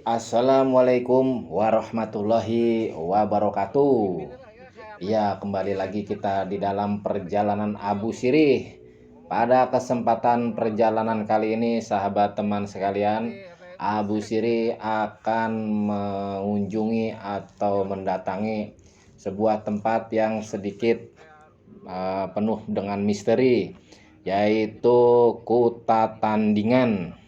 Assalamualaikum warahmatullahi wabarakatuh. Ya, kembali lagi kita di dalam perjalanan Abu Sirih. Pada kesempatan perjalanan kali ini, sahabat teman sekalian, Abu Sirih akan mengunjungi atau mendatangi sebuah tempat yang sedikit penuh dengan misteri, yaitu Kuta Tandingan.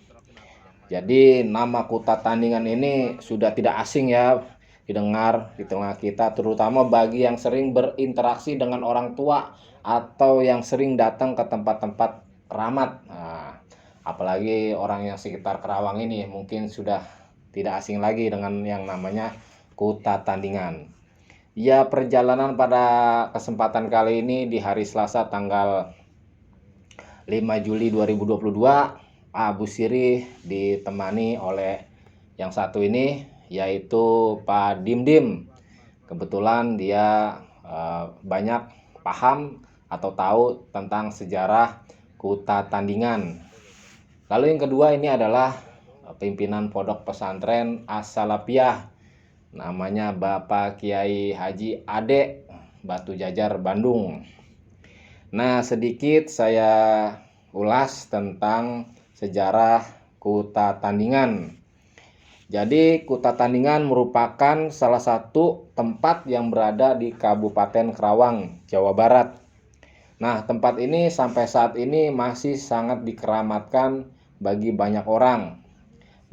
Jadi nama Kuta Tandingan ini sudah tidak asing ya didengar di tengah kita, terutama bagi yang sering berinteraksi dengan orang tua atau yang sering datang ke tempat-tempat keramat. Nah, apalagi orang yang sekitar Kerawang ini mungkin sudah tidak asing lagi dengan yang namanya Kuta Tandingan. Ya, perjalanan pada kesempatan kali ini di hari Selasa tanggal 5 Juli 2022, Abu Sirih ditemani oleh yang satu ini, yaitu Pak Dimdim. Kebetulan dia banyak paham atau tahu tentang sejarah Kuta Tandingan. Lalu yang kedua ini adalah pimpinan Pondok Pesantren As-Salafiyah, namanya Bapak Kiai Haji Ade, Batu Jajar, Bandung. Nah, sedikit saya ulas tentang sejarah Kuta Tandingan. Jadi Kuta Tandingan merupakan salah satu tempat yang berada di Kabupaten Kerawang, Jawa Barat. Nah, tempat ini sampai saat ini masih sangat dikeramatkan bagi banyak orang.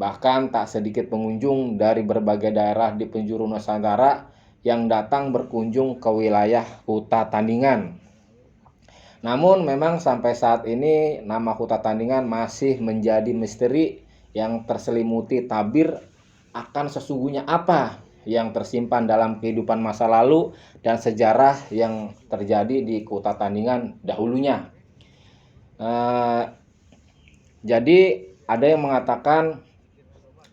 Bahkan tak sedikit pengunjung dari berbagai daerah di penjuru Nusantara yang datang berkunjung ke wilayah Kuta Tandingan. Namun memang sampai saat ini nama Kuta Tandingan masih menjadi misteri yang terselimuti tabir akan sesungguhnya apa yang tersimpan dalam kehidupan masa lalu dan sejarah yang terjadi di Kuta Tandingan dahulunya. Jadi ada yang mengatakan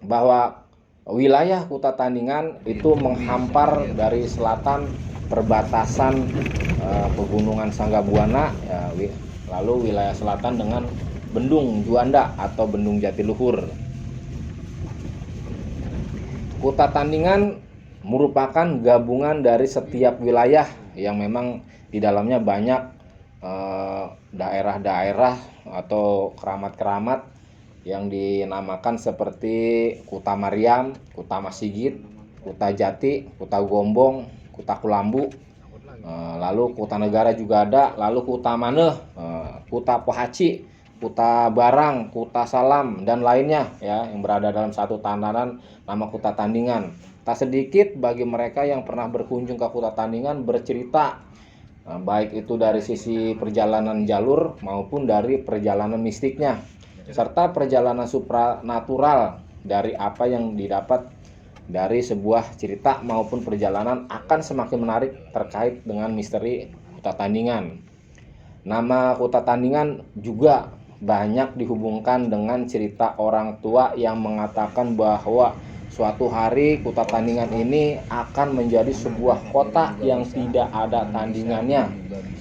bahwa wilayah Kuta Tandingan itu menghampar dari selatan perbatasan pegunungan Sanggabuana, ya, lalu wilayah selatan dengan Bendung Juanda atau Bendung Jatiluhur. Kuta Tandingan merupakan gabungan dari setiap wilayah yang memang di dalamnya banyak daerah-daerah atau keramat-keramat yang dinamakan seperti Kuta Mariam, Kuta Masigit, Kuta Jati, Kuta Gombong, Kuta Kulambu, lalu Kuta Negara juga ada, lalu Kuta Maneh, Kuta Pohaci, Kuta Barang, Kuta Salam, dan lainnya ya yang berada dalam satu tatanan nama Kuta Tandingan. Tak sedikit bagi mereka yang pernah berkunjung ke Kuta Tandingan bercerita, baik itu dari sisi perjalanan jalur maupun dari perjalanan mistiknya, serta perjalanan supranatural dari apa yang didapat dari sebuah cerita maupun perjalanan akan semakin menarik terkait dengan misteri Kuta Tandingan. Nama Kuta Tandingan juga banyak dihubungkan dengan cerita orang tua yang mengatakan bahwa suatu hari Kuta Tandingan ini akan menjadi sebuah kota yang tidak ada tandingannya,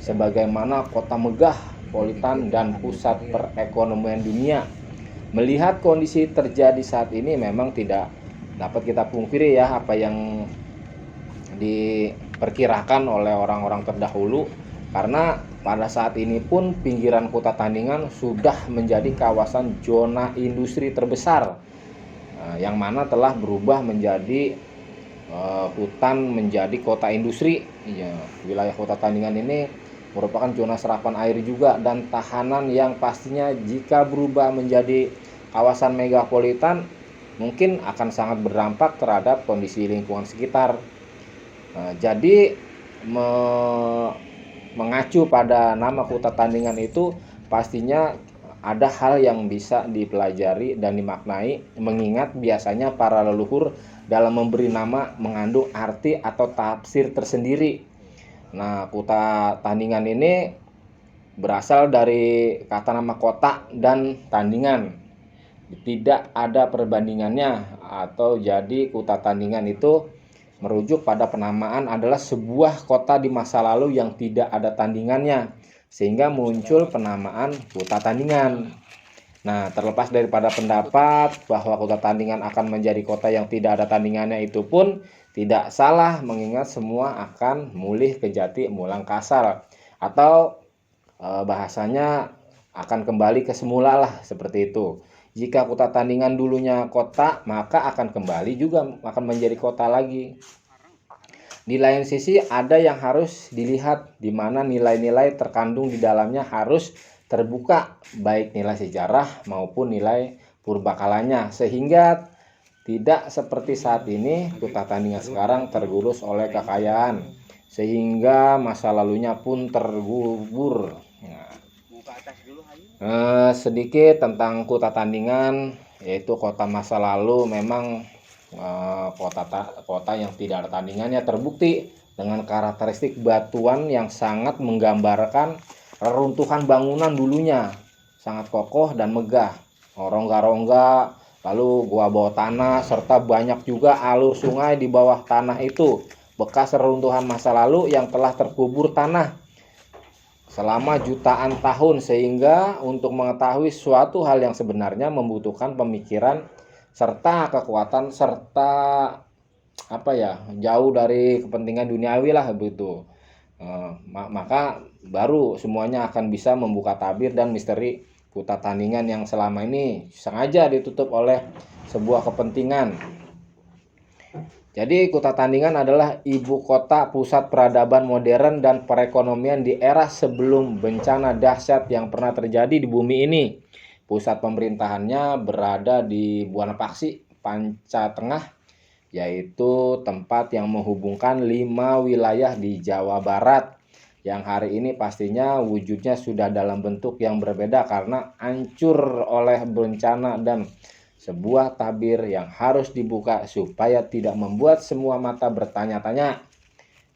sebagaimana kota megah, politan, dan pusat perekonomian dunia. Melihat kondisi terjadi saat ini memang tidak dapat kita pungkiri ya apa yang diperkirakan oleh orang-orang terdahulu, karena pada saat ini pun pinggiran Kuta Tandingan sudah menjadi kawasan zona industri terbesar, yang mana telah berubah menjadi hutan menjadi kota industri. Ya, wilayah Kuta Tandingan ini merupakan zona serapan air juga dan tahanan yang pastinya jika berubah menjadi kawasan megapolitan mungkin akan sangat berdampak terhadap kondisi lingkungan sekitar. Jadi mengacu pada nama Kuta Tandingan itu pastinya ada hal yang bisa dipelajari dan dimaknai, mengingat biasanya para leluhur dalam memberi nama mengandung arti atau tafsir tersendiri. Nah, Kuta Tandingan ini berasal dari kata nama kota dan tandingan. Tidak ada perbandingannya, atau jadi Kuta Tandingan itu merujuk pada penamaan adalah sebuah kota di masa lalu yang tidak ada tandingannya, sehingga muncul penamaan Kuta Tandingan. Nah, terlepas daripada pendapat bahwa kota tandingan akan menjadi kota yang tidak ada tandingannya, itu pun tidak salah, mengingat semua akan mulih ke jati mulang kasar, atau bahasanya akan kembali ke semula lah, seperti itu. Jika kota tandingan dulunya kota, maka akan kembali juga akan menjadi kota lagi. Di lain sisi ada yang harus dilihat, di mana nilai-nilai terkandung di dalamnya harus terbuka, baik nilai sejarah maupun nilai purbakalanya, sehingga tidak seperti saat ini kota tandingan sekarang tergerus oleh kekayaan, sehingga masa lalunya pun tergubur. Sedikit tentang kota tandingan, yaitu kota masa lalu. Memang kota yang tidak ada tandingannya terbukti dengan karakteristik batuan yang sangat menggambarkan reruntuhan bangunan dulunya, sangat kokoh dan megah, rongga-rongga, lalu gua bawah tanah, serta banyak juga alur sungai di bawah tanah itu, bekas reruntuhan masa lalu yang telah terkubur tanah selama jutaan tahun, sehingga untuk mengetahui suatu hal yang sebenarnya membutuhkan pemikiran serta kekuatan, serta jauh dari kepentingan duniawi lah begitu. Maka baru semuanya akan bisa membuka tabir dan misteri kota tandingan yang selama ini sengaja ditutup oleh sebuah kepentingan. Jadi kota tandingan adalah ibu kota pusat peradaban modern dan perekonomian di era sebelum bencana dahsyat yang pernah terjadi di bumi ini. Pusat pemerintahannya berada di Buana Paksi, Panca Tengah, yaitu tempat yang menghubungkan 5 wilayah di Jawa Barat, yang hari ini pastinya wujudnya sudah dalam bentuk yang berbeda karena hancur oleh bencana dan sebuah tabir yang harus dibuka supaya tidak membuat semua mata bertanya-tanya.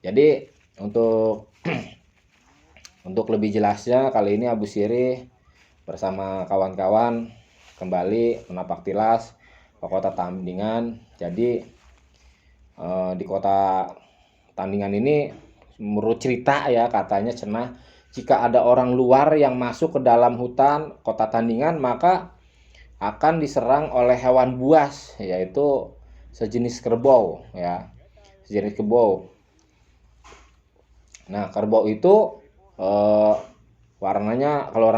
Jadi untuk lebih jelasnya, kali ini Abu Sirih bersama kawan-kawan kembali menapak tilas ke kota Tandingan. Jadi di kota Tandingan ini, menurut cerita ya, katanya cenah jika ada orang luar yang masuk ke dalam hutan kota Tandingan, maka akan diserang oleh hewan buas, yaitu sejenis kerbau ya, sejenis kerbau. Nah, kerbau itu warnanya, kalau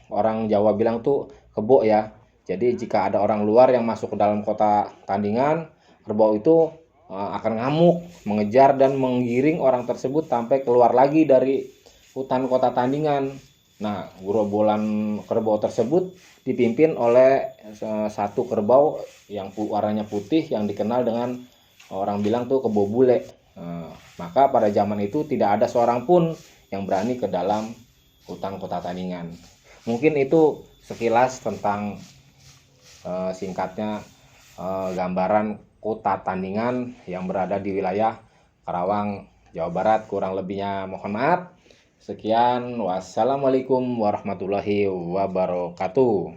orang Jawa bilang tuh kebo ya. Jadi jika ada orang luar yang masuk ke dalam kota Tandingan, kerbau itu akan ngamuk, mengejar dan menggiring orang tersebut sampai keluar lagi dari hutan kota Tandingan. Nah, gerombolan kerbau tersebut dipimpin oleh satu kerbau yang warnanya putih yang dikenal dengan, orang bilang tuh, kebo bule. Maka pada zaman itu tidak ada seorang pun yang berani ke dalam hutan kota Tandingan. Mungkin itu sekilas tentang singkatnya gambaran kota Tandingan yang berada di wilayah Karawang, Jawa Barat. Kurang lebihnya mohon maaf. Sekian, wassalamualaikum warahmatullahi wabarakatuh.